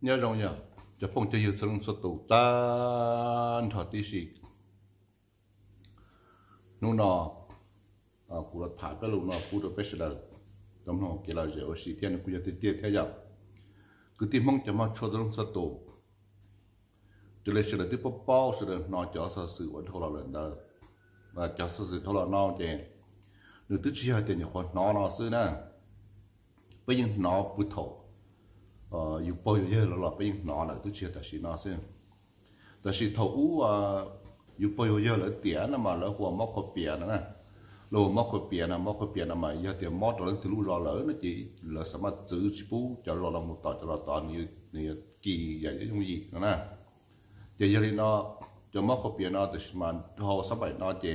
nhớ rồi nhở cho phong cho yêu sân số tụ tan thọ tí sĩ nô nọ cụ là thả cái lù nọ cụ được biết là tấm nó kia là dễ sĩ thiên cụจะtiết theo dõi cứ tìm mong cho mà cho sân số tụ cho nên sẽ là tiếp bao sẽ là nó cho sở sự vẫn thôi là lần đó và cho sở sự thôi là nó chè nếu tức chi hai tiền nhiều khoản nó xưa nè bây giờ nó bứt thổอยู่ปอยเยอะแล้วเราไปยิงนอนเลยตัวเชียร์แต่สีนอเส้นแต่สีเท่าอยู่ปอยเยอะแล้วเตี้ยนะมาแล้วหัวมอกขบเปียนะเรามอกขบเปียนะมาเยอะเตี้ยมอตัวนั้นทะลุรอเลยนะจีเราสามารถซื้อชิปูจะรอเราหมดต่อตอนนี้กี่ใหญ่ยังมีนะจะยังไงเนาะจะมอกขบเปียนะแต่มันพอสบายเนาะเจ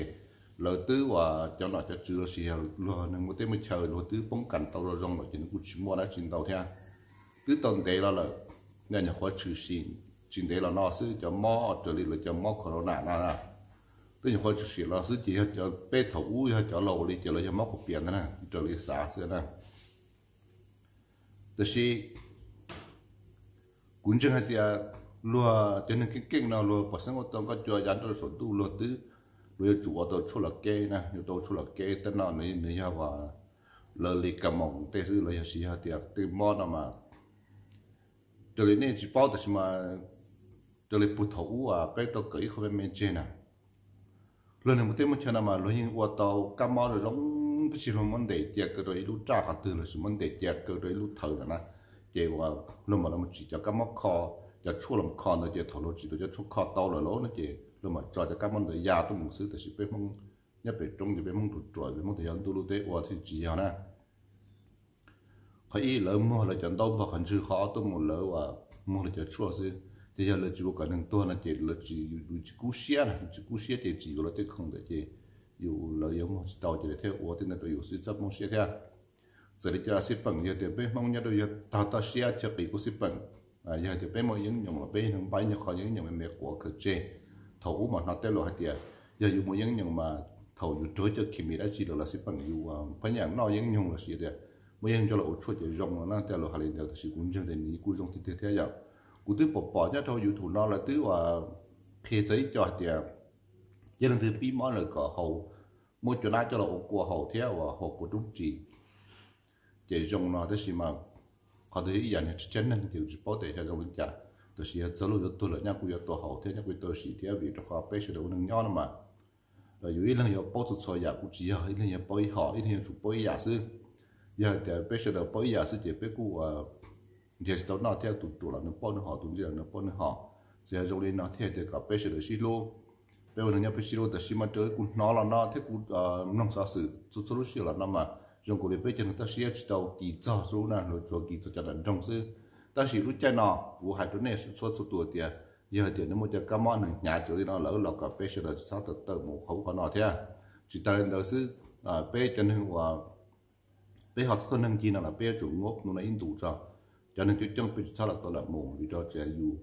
เราตื้อว่าจะหน่อยจะซื้อเราเสียเราหนึ่งวันเต้ไม่เชยเราตื้อป้องกันตัวเราจงเราจะนึกว่าชิมัวนะจินเตาเท่าcứ tuần đấy là nên là khó trừ xin chính đấy là nó sẽ cho mò trở lại là cho mò corona nè tôi khó trừ xin là sẽ chỉ cho bé thấu hay cho lâu đi trở lại cho mò của biển nè trở lại xã xưa nè tức là cũng chẳng hay thì lúa cho nên cái kinh nào lúa bớt sáng có tông có cho dán tôi số tu lúa tứ lúa chủ tôi cho là kê nè nhiều tôi cho là kê tên nào này ha và lời lì cầm mỏng tê sư lời gì ha thì từ mò nào mà trở lại nên chỉ bảo được mà trở lại bút thấu bé tao cởi không phải men trên lần này một tiếng một chân mà lần như qua tàu cam mò rồi giống cái gì vấn đề tiệt cái rồi lúc trả cả từ là sự vấn đề tiệt cái rồi lúc thở rồi nè chỉ qua lúc mà nó chỉ cho cam mò kho cho chua làm kho nó chỉ thấu nó chỉ cho chua kho tàu rồi nó chỉ lúc mà cho cam mò rồi già tôi muốnซื้อแต่สิbé mong nhớ bé trong thì bé mong tụt trội bé mong thời gian tôi lúc đấy qua thì chỉ hả nè khi lỡ mua là chọn đâu mà khẩn trương khó tôi muốn lỡ và mua là chọn chua xí thì giờ là chỉ có năng tôi là chỉ là chỉ cú xé thì chỉ có là tôi không được chỉ dù lỡ giống một tàu chỉ để theo ô thì là tôi dù xí chấp mong xé theo giờ thì cho xí bằng giờ thì bé mong nhớ tôi ta xé cho cái cú xí bằng giờ thì bé mong những nhung là bé những bay như khó những nhung mẹ của cơ chế thầu mà nó tới rồi thì giờ dù một những nhung mà thầu dù trối cho khi mình đã chỉ là xí bằng dù phải nhận nó những nhung là xí đấy bây giờ cho là ổn thì rong nó theo là hai lần đầu thì cũng chẳng để nghĩ cũng rong thì thế nào cũng từ bỏ nhá thôi YouTube nó là từ và phê giấy cho thì gia đình từ bí món là có hậu một chỗ nào cho là ổn của hậu theo và hậu của đúng chỉ rong nó thế mà có thể ý này chân năng thì chỉ bảo để cho rong lên trả tôi sẽ cho lúc tôi là nhá cũng tôi hậu thế nhá cũng tôi sẽ theo vì cho họ bé sẽ đâu能nhau mà rồi有一人要包出错呀估计啊一人要包一好一人要出包一雅是giờ thì bây giờ bây giờ sẽ chỉ biết cụ giờ tao nói theo tụi là nó bao nó họ tụi giờ nó bao nó họ giờ rồi lên nó theo thì cả bây giờ xí lô bây giờ nó nhập xí lô thì xí mà chơi cụ nó là nó theo cụ nông sản sử số số xí là nó mà rồi cụ bây giờ nó ta xí chỉ tao kỳ cho số nào rồi cho kỳ cho chẳng trong sư ta xí lúc chơi nó vụ hai đứa này số tuổi thì giờ thì nó một cái cam món nhà chơi nó lỡ là cả bây giờ là sao từ một khẩu của nó thế chỉ ta lên đó sư bây giờ nó bây họ thân năng chi nào là bây chủ ngốc nó là in đủ cho nên cái trong bây sao là tôi là mồm vì cho trẻ dù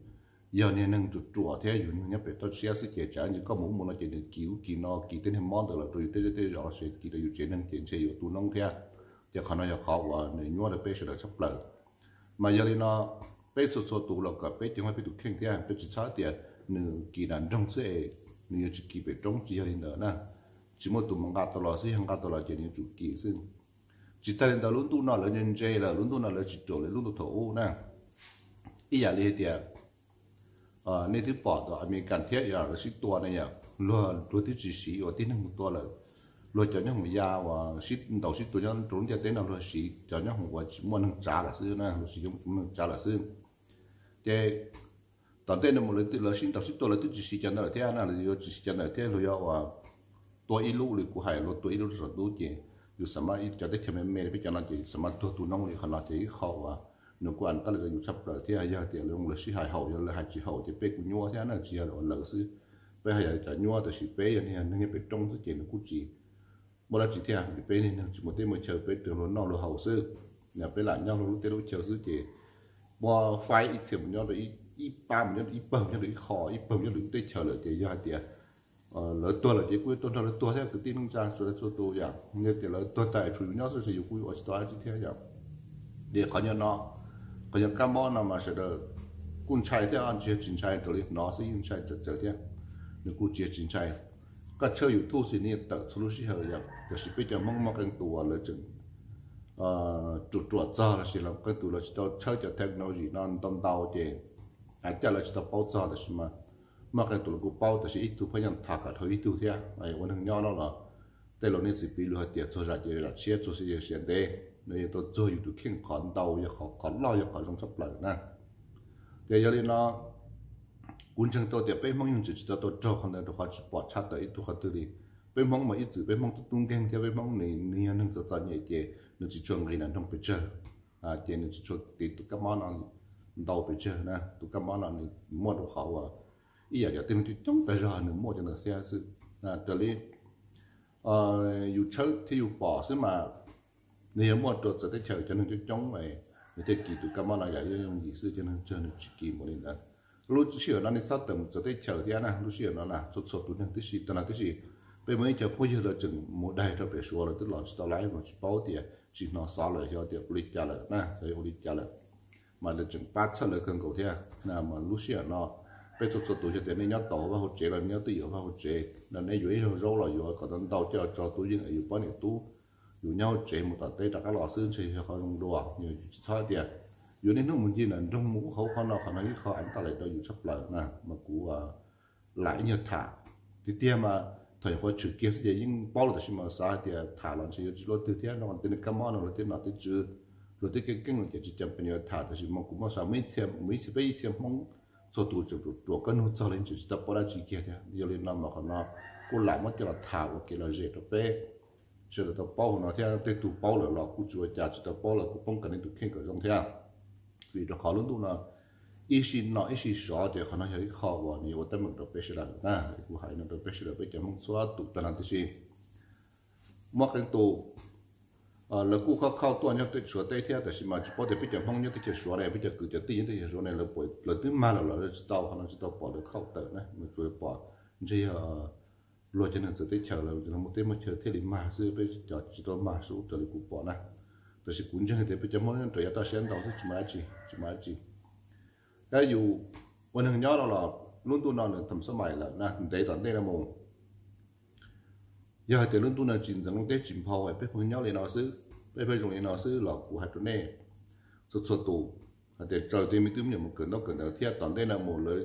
giờ nên năng chuột chuột thế dù nhớ về tôi sẽ trẻ trẻ chỉ có muốn nó chỉ được cứu kỳ nó kỳ tên hình món được là tôi tới rõ sẽ kỳ được trẻ năng tiền sẽ tụ nông thế giờ khả năng khó và nếu nhớ được bây sẽ được sắp lại mà giờ nó bây số tụ là cả bây chỉ phải tụ khen thế bây chỉ sao tiền nửa kỳ đàn trong sẽ nửa chỉ kỳ về trong chỉ là nữa nè chỉ một tụ mang gạt tôi là sẽ hàng gạt tôi là chỉ nên chủ kỳซึ่งchỉ ta lên đó luôn tu nó là nhân dây là luôn tu nó là chỉ trộn là luôn tu thổ nè ý giả lý thì nên thứ bỏ đó mình cần thiết là xí tua này nhỉ luôn thứ chỉ xí và tin một tua là luôn cho những người già và xí đầu xí tua cho trốn cho tới nào là xí cho những người chỉ muốn nâng trả là xứ nè xí chúng nâng trả là xứ thế tận tên là một lần là xí đầu xí tua là thứ chỉ xí cho nó là thế nào là chỉ xí cho nó thế rồi và tua ít lúc thì cũng hay luôn tua ít lúc rồi đủ chứ dùสามารถจะได้ทำให้เมย์ไปจะนั่งจะสามารถตัวน้องเลยขนาดที่เขาว่าหนูกวนก็เลยอยู่ชับเลยที่หายาเดี๋ยวลงเลยสิหายเห่าอยู่เลยหายจีเห่าจะเป๊กยัวที่นั่นจีอะไรเหลือซื้อไปหายจะยัวแต่สิเป๊ยอย่างนี้นั่งไปตรงที่เจนกูจีเมื่อจีที่หายเป๊ยนี่นั่งจีหมดที่มันเชื่อเป๊กเดี๋ยวเรานอกเราเห่าซื้อเนี่ยไปหลานย่างเรารู้เดี๋ยวเราเชื่อซื้อเจว่าไฟอีกเสียมันย่อไปอีปั๊มย่ออีเปิ่มย่ออีคออีเปิ่มย่ออีได้เชื่อเลยเจย่าเดียlỡ tôi là chỉ cuối tôi cho lỡ tôi theo cái tin nông trang rồi cho tôi vậy như thì lỡ tôi tại chủ yếu sẽ dùng cuối ở store chỉ theo vậy để có nhau nó có những cam nào mà sẽ được quân trai thế anh chia chính trai tới nó sẽ những trai trở thế nếu cô chia chính trai các chơi YouTube thì nên tự solution gì vậy thì sẽ bây giờ mong cáiตัวlà chừng chuột chuột ra là sẽ làm cáiตัวlà chỉ tao chơi cho technology nó tông tao thì chả là chỉ tao bao giờ là mà cáiตัวกูbao thì sẽ ít tu phải nhận thà cả thôi ít tu thế aiวันนึงnhau nó làแต่เราเนี่ยสิปีรู้เหตุ做啥就là切做些些的เนี่ยตัว做อยู่ตัวเข่งขอนเตาอย่าขอนเราอย่าขอนลงสับเลยนะเดี๋ยวนี้เนาะกุญแจตัวเดี๋ยวไปมองยังจะจะตัวเจ้าคนนั้นตัวเขาจะปลอดชัดแต่อีตัวเขาตัวนี้ไปมองมาอีจื่อไปมองตัวตุ้งแกงเที่ยวไปมองนี่นึงจะจะเนี่ยเจนึกจะชวนอะไรนั่นต้องไปเจอเจนึกจะชวนติดตัวกับมันนั่นเดาไปเจอนะตัวกับมันนั่นมั่วตัวเขาอีอย่างเดียวเต็มที่จ้องแต่จะหนึ่งมั่วจะนึกเสียสิเดี๋ยวนี้อยู่เชิดที่อยู่ป่อซึ่งมาเนี่ยมั่วตัวจะได้เฉยจะนึกจะจ้องไปในเทกีตัวกับมันอะไรอย่างนี้ซึ่งจะนึกเจอนึกจิกีหมดเลยนะรู้เชื่อนั่นในสัตว์ต่างจะได้เฉยที่นะรู้เชื่อนั่นนะสดๆตัวนึงที่สี่ตอนนั้นที่สี่ไปเมื่อจะพูดเยอะเลยจึงหมดได้เราไปชัวร์เลยตัวหลอดสตอไลท์มันจะเป้าเดียจีนอสาเลยเดียวเดียวบริจาเลยนะเลยบริจาเลยมาเลยจึงปัดเฉลยกันกูเทียนะมันรู้เชื่อเนาะไปสดๆตัวจะแต่ในเนื้อต่อว่าหัวใจเราเนื้อตีว่าหัวใจนั่นในอยู่ที่เราเราอยู่ก็ต้องเดาเจ้าจอตัวยิ่งอยู่ป้อนเนี่ยตู้อยู่เนื้อใจหมดแต่เตะจากก็หล่อซื้อใช้เขาลงดัวอยู่ชอบเดียอยู่ในนู้นมันจีนั่นตรงหมูเขาเนาะเขาในที่เขาอันตรายเราอยู่ชับเลยนะมากูหลายเนี่ยถาที่เตี้ยมาถอยเขาจุดเกี่ยวกับยิ่งป้อเลยแต่ชิมาสาเดียถาหลังใช้ยุโรปที่เตี้ยนอนเป็นกัมมอนเราเตี้ยนอนที่จืดเราเตี้ยเก่งๆเราจะจำเป็นเนี่ยถาแต่ชิมากูมาสาไม่เทียมไม่ใช่ไปเทียมมองส่วนตัวจะตัวก็นู้นจะเล่นจุดตับปลาจีเกียร์เนี่ยเดี๋ยวเล่นน้ำมาเขาเนาะกูหลังมันจะถาว่าเกล้าเจ็ดตัวเป๊ะเชื่อตัวป้อเนาะที่เตี้ยตัวป้อเลยเรากูช่วยจ่าจุดตัวป้อเลยกูป้องกันในตัวเข่งกับตรงเที่ยvì đó khó lắm tu nó ý xin nói ý xin rõ thì họ nói hơi khó quá nhiềuแต่มันตัวเป็นสิ่งนั้นนะกูหายนั่นตัวเป็นสิ่งนั้นไปจะมั่งสวดตุตนันติสิมั่งกันตัวแล้วกูเข้าตัวเนี่ยตัวสวดได้เท่าแต่สิมาจุดพอเดี๋ยวไปจะมั่งเนี่ยที่จะสวดอะไรไปจะเกิดจะตีเนี่ยที่จะสวดเนี่ยเราปล่อยเราตื่นมาเราจะเตาเขาจะเตาปอดเราเข้าเตานะมันช่วยปอดที่รวยจะนั่งจะได้เฉลยจะมั่งเต้มาเฉลยที่ริมาซื้อไปจะจิตมาสู้จะเลยกูปอดนะแต่สิคุณจังเดี๋ยวไปจะมั่งเนี่ยตัวอยากตัดเส้นดาวที่จุมาจีได้อยู่วันหนึ่งย้อนเรารุ่นตัวนอนหนึ่งทำสมัยแล้วนะเดี๋ยวตอนเด็กนะโมยาแต่รุ่นตัวนั้นจินจังรุ่นเด็กจินพอไว้ไปพึ่งย้อนเลยนอซื้อไปโรงเรียนนอซื้อหลอกกูหายตัวเน่สดตัวแต่เจอที่มีตุ้มอย่างมันเกิดต้องเกิดเอาเทียบตอนเด็กนะโมเลย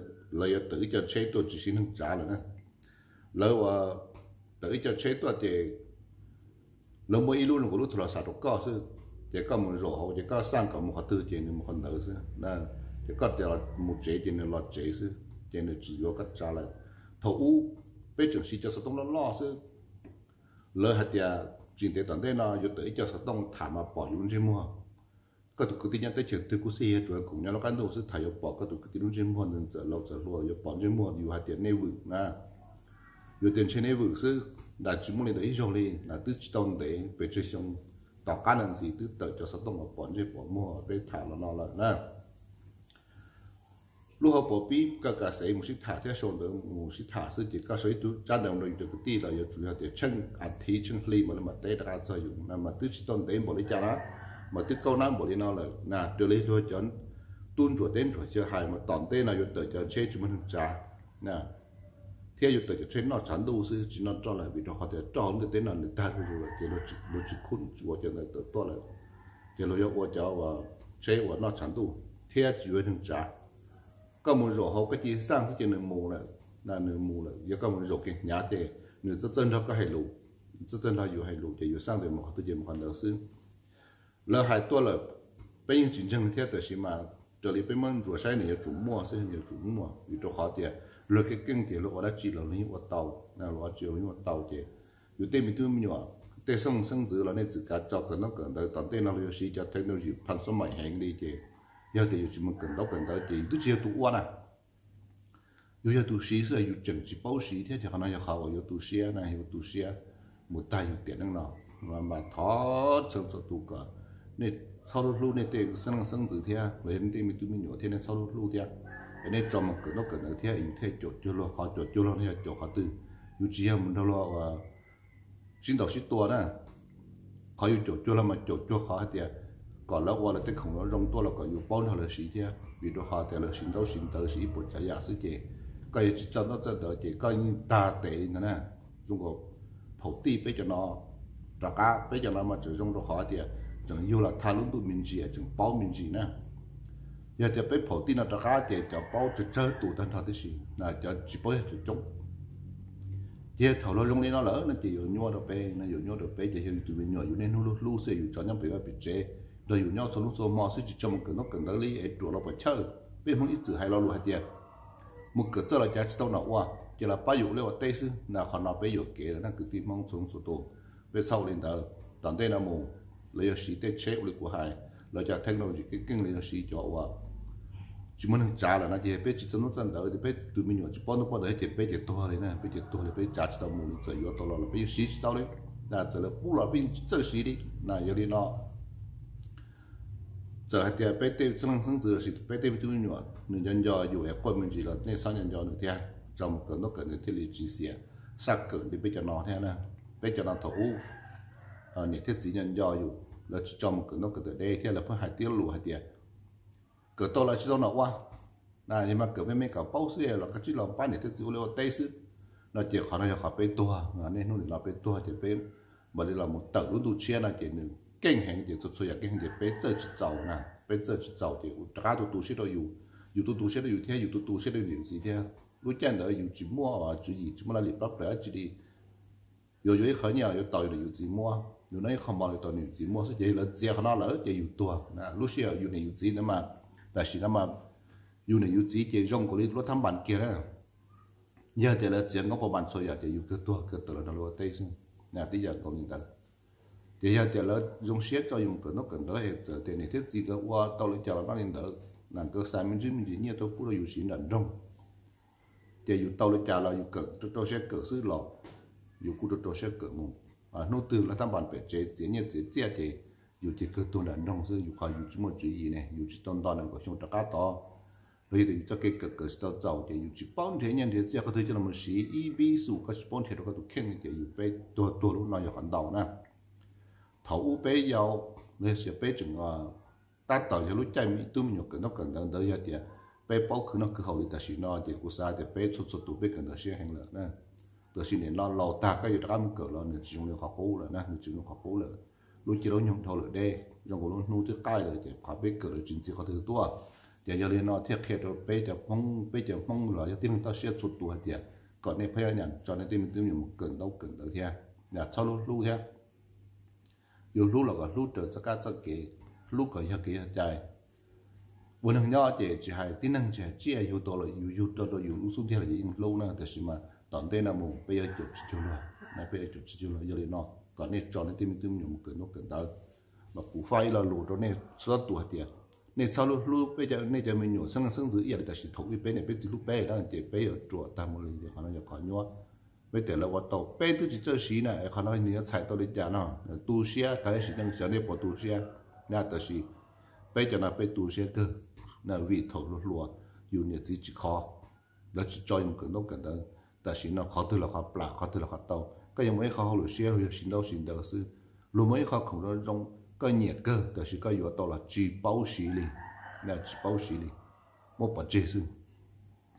ตื่นจะใช้ตัวจีซินทั้งจ้าเลยนะแล้วว่าตื่นจะใช้ตัวเจเราไม่รู้เราก็รู้โทรศัพท์ก็ซื้อเดี๋ยวก็มันรอเขาเดี๋ยวก็สร้างกับมันเขาตื่นเจนี่มันคนเดินซื้อนั่นเดี๋ยวก็เดี๋ยวมุดเจเจนี่รอเจซื้อเจนี่จีโยก็จ้าเลยถ้าอู้ไปจังสีจะต้องล่อซื้อเลยหัดยาจินเตตอนเด็กนะอยู่ตื่นจะต้องถามมาปอดอยู่รุ่นเจมัวก็ถูกที่ยังได้เจอที่กูเสียจวนกลุ่มนี้เราการดูซื้อถ่ายปอดก็ถูกที่รุ่นเจมัวนั่นจะเราจะรัวอยู่ปอดเจมัวอยู่หัดยาในวึกนะอยู่เต็มเชนในวึกซื้อได้จิมุเลยได้อีจงเลยนะตื้อจิตตอนเด็กไปเจอชงต่อการนั่นสิตื้อเติร์จะต้องมาปอดเจปอดมัวไปถ่ายแล้วนอนแล้วนะลูกเขาปปีก็กระแสมุสิถาที่ชนเดิมมุสิถาซึ่งจะก็ใช้ตัวจ้าเดิมโดยตัวตีเราอยู่จุดเดียวเช่นอัฐิเช่นลีมันมาเตะตะการอยู่นั่นมาตื้อต้นเต็มบริจาระมาตื้อเก้าน้ำบริโนเลยนะเดี๋ยวเลยช่วยจนตุนจวดเต้นจวดเชื่อหายมาตอนเต้นเราอยู่เตะจะเชื่อจุมันจ่านะเที่ยวอยู่เตะจะเชื่อนอฉันดูซื้อจีนอจ่อเลยวิธีเขาจะจ่อเนี่ยเต้นนั่นเนี่ยตาคือเลยเดี๋ยวเราจิคุ้นจวดจะเลยตัวเลยเดี๋ยวเราจะว่าจะว่าเชื่อว่านอฉันดูเที่ยวจวดถึงจ่าก็มันรอเขาก็จีสร้างที่จะหนึ่งมูเลยนั่นหนึ่งมูเลยยังก็มันรอเก่งยาเจหนึ่งจะเจนเราก็ให้รู้จะเจนเราอยู่ให้รู้จะอยู่สร้างแต่หมดตัวเจมันคนเดียวซึ่งแล้วหายตัวเลยไปยังจริงจังเที่ยวแต่ชิมาจะรีบไปมันรัวใช้เนี่ยจุ่มมั่วซึ่งเนี่ยจุ่มมั่วอยู่ตัวเขาเดียเราเก่งเดียเราได้จีเราเนี่ยว่าเตานะเราจีเราเนี่ยว่าเตาเจอยู่เต็มตัวมีอยู่แต่ซึ่งจือเราเนี่ยจืดการจอกกันต้องเกิดแต่ตอนเต้นเราอยู่ซีจะเทคโนโลยีพันสมัยแห่งนี้เจ要得有什么更到更到的，都只有读完了。有要读书是有政治保守，天天可能要好有读书呢，有读书，没带有点那个，嘛他怎么读个？你抄路你得生子天，为你得没读没牛天，你抄路天，你专门更到更到天，有天就了好就了那就好读，有只要没得了啊，新导师多呢，เขาอยู่จดจ่อแล้วมาจดจ่อเขาเดีย còn là qua là tới không nó rong to là có nhiều bao nhiêu là sĩ thế vì đó họ thì là xin tàu sĩ bột trái giả sĩ chế cái chỉ cho nó cho đỡ chế cái ta tệ nữa nè dùng có phổ ti bây giờ nó trả cá bây giờ nó mà chỉ rong đó họ thì chẳng yêu là thay luôn tụi mình gì chẳng bao mình gì nè giờจะไปphổ tin là trả cá thìจะbaoจะchơi tụi thân thật thế gì là chỉ bao giờ chống giờ thầu lo rong đi nó lỡ nó chỉ yêu nhau được bé nó yêu nhau được bé thì tụi mình nhau yêu nên lu lu sẽ yêu cho nhau bị chế rồi yêu nhau số lúc số mò sẽ chỉ cho một cái nó cần tới lý ấy chuột nó phải chơi bên không ít chữ hay lo luôn hay tiền một cái cho là giá trị tao nào qua chỉ là bao nhiêu liệu tây sư là họ nào bây giờ kể là cứ tìm mong xuống số tổ về sau lên đó tận đây là mù lấy sĩ tây chế của hai là cho technology cái kinh lấy sĩ cho qua chỉ muốn trả là nó chỉ biết chỉ nó chân đó thì biết tụi mình chỉ bao nó đấy thì biết chỉ to đấy nè biết chỉ to thì biết giá trị tao mù nó chỉ có to là biết sĩ tao đấy là chỉ là bù là biết chơi sĩ đi là giờ đi nó giờ thì bé tê trong sáng giờ thì bé tê tụi nhỏ người dân do dù em coi mình chỉ là nên sao nhân do nữa thế trong cái nó cần thiết lý trí xia xác cận thì bây giờ nó thế này bây giờ nó thấu để thiết gì nhân do dù là trong cái nó cần đây thế là phải hai tiếng lùa hai tiếng cái to là chỉ nó qua là nhưng mà cái mấy cái bao xia là cái chỉ là bán để thiết gì là tây xứ nó chỉ khó nó khó bé tua nên nó là bé tua thì bé mà đây là một tờ lúc tu chia là chỉ nữa kinh hành thì tôi cái hành thì bây giờ chỉ giàu nè bây giờ chỉ giàu thì cả tu sẽ đâuอยู่tu sẽ đâuอยู่thếอยู่tu sẽ đâuอยู่gì thế lúc chân đóอยู่chỉ mua và chỉ mua là liệp bắp để chỉ điอยู่khởi nhiềuอยู่tỏi làอยู่chỉ muaอยู่này không bao giờ tỏiอยู่chỉ mua sẽ chỉ là chỉ nó lỡ chỉอยู่ตัวnè lúc xưaอยู่nàyอยู่chỉ nữa màแต่สิmàอยู่nàyอยู่chỉ chỉ rong của đi lúc thăm bạn kia giờ thì là chỉ có một bạn thôi thìอยู่cáiตัวlà nó tây xin nè tí giờ còn nhìn ta thì giờ thì là dùng xét cho dùng cái nó cần đó hiện giờ thì này thiết gì cái qua tàu lên chờ là bao nhiêu đỡ là cơ sở mình chỉ nhiều tôi cũng là dùng xịn đàn rong thì dùng tàu lên chờ là dùng cỡ cho xe cỡ xứ lọ dùng cũng cho xe cỡ một nô từ là tham bản về chế chỉ nhiều chỉ thì dùng chỉ cơ tôn đàn rong xứ dùng khỏi dùng chỉ một chữ gì này dùng chỉ tôn đòn là có trong cá to rồi thì cho cái cỡ tàu giàu thì dùng chỉ bao thế nhân thì chỉ có thể cho là một xí EB số cái bao thế nó có tụ khen thì dùng về tua lúc nào dùng khoản đầu nè thấu bé giàu nên sẽ bé chừng ta tạo cho lúc chạy mi tụi mình nó cần đợi đợi thì bé bao cứ nó cứ hậu thì ta nó thì cũng sao thì bé xuất tụ bé cần đợi sẽ hành lợi nè đợi xin nên nó lâu ta cái gì đó ăn cỡ là nên chỉ dùng khó cố là nè nên chỉ dùng khó cố là lúc chỉ nó nhung thâu lợi đây trong cái lúc nuôi thứ cái rồi thì khó bé cỡ là chính chỉ có thứ tua thì giờ nên nó thiết kế rồi béจะmong là tiếng ta sẽ xuất tụ thì còn này phải nhận cho nên tụi mình một cần đâu thế nhà sau lúc thế dù lúc là lúc trở ra các cái lúc có cái dài buồn hàng nhỏ chỉ hay tin năng chỉ yếu tố là yếu tố lúc xuống thế là gì lâu nữa thì mà tận đây là một bây giờ chụp chiếu rồi này bây giờ chụp chiếu rồi giờ nó còn này cho nên tìm một cái nó cần tới mà cú phai là lụt rồi này số tuổi tiền này sau lúc bây giờ này giờ mình nhổ sang giữ giờ là chỉ thấu cái bên này bên lúc bé đó chỉ bé ở chùa tam một lần thì họ nói khó nhớ bây giờ là vợ tàu bé tôi chỉ chơi xí này họ nói nhiều chạy tàu đi chả nó tu sửa cái gì đang sửa này bỏ tu sửa là tới xí bây giờ là bây tu sửa cơ là vì thầu lúaอยู่เนี่ยchỉ khóแล้วchỉ cho một cái nó cần đóแต่xí nó khó từ là khó plạ khó từ là khó tàu cáiยังไม่khó lúa sửa rồi xin đâu sư lúa mới khó không nó trong cái nhiệt cơแต่xí cáiอยู่tàu là chỉ bao xí li là chỉ bao xí li một bát chế sư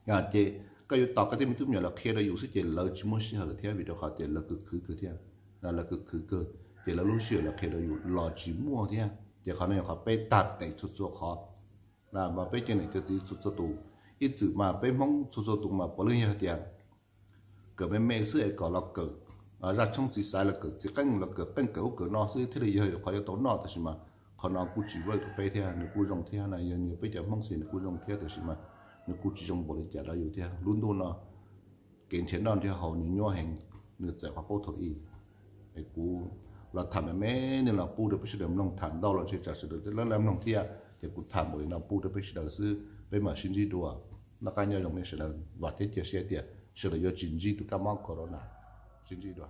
nhà chế cái yếu tố cáiที่mình tụi nhỏ là khi đó yếu sức chế là chỉ muốn sử dụng theo vì đó họ chế là cực khứ theo là cực khứ chế là lúc sửa là khi đó yếu là chỉ mua theo chế họ nói họ bị tạt để xuất họ là mà bị cái này thì xuất tụ ít chữ mà bị mong xuất tụ mà bỏ lên như thế cái bên mẹ sửa có là cực ra trong chỉ sai là cực chỉ canh là cực bên kiểu cực nó sửa thế thì giờ họ yếu tố nó thì mà họ nó cũng chỉ với cái theo nó cũng dùng theo này giờ nhiều bây giờ mong xin nó cũng dùng theo thì mà nó cũng chỉ trong bộ lịch trả làอยู่theo luôn luôn nó kiện chiến đoàn theo hầu như nhau hành nửa giải khoa cố thổi cái cú là thảm mẹ nên là pu được bây giờ nông thản đâu là chỉ trả sự được lớn làm nông thia thì cũng thảm bởi nó pu được bây giờ sư bây mà sinh gì đùa nó cái nhau giống như sự là và thế chia sẻ tiền sự là do chính trị tụi các mong corona sinh gì đùa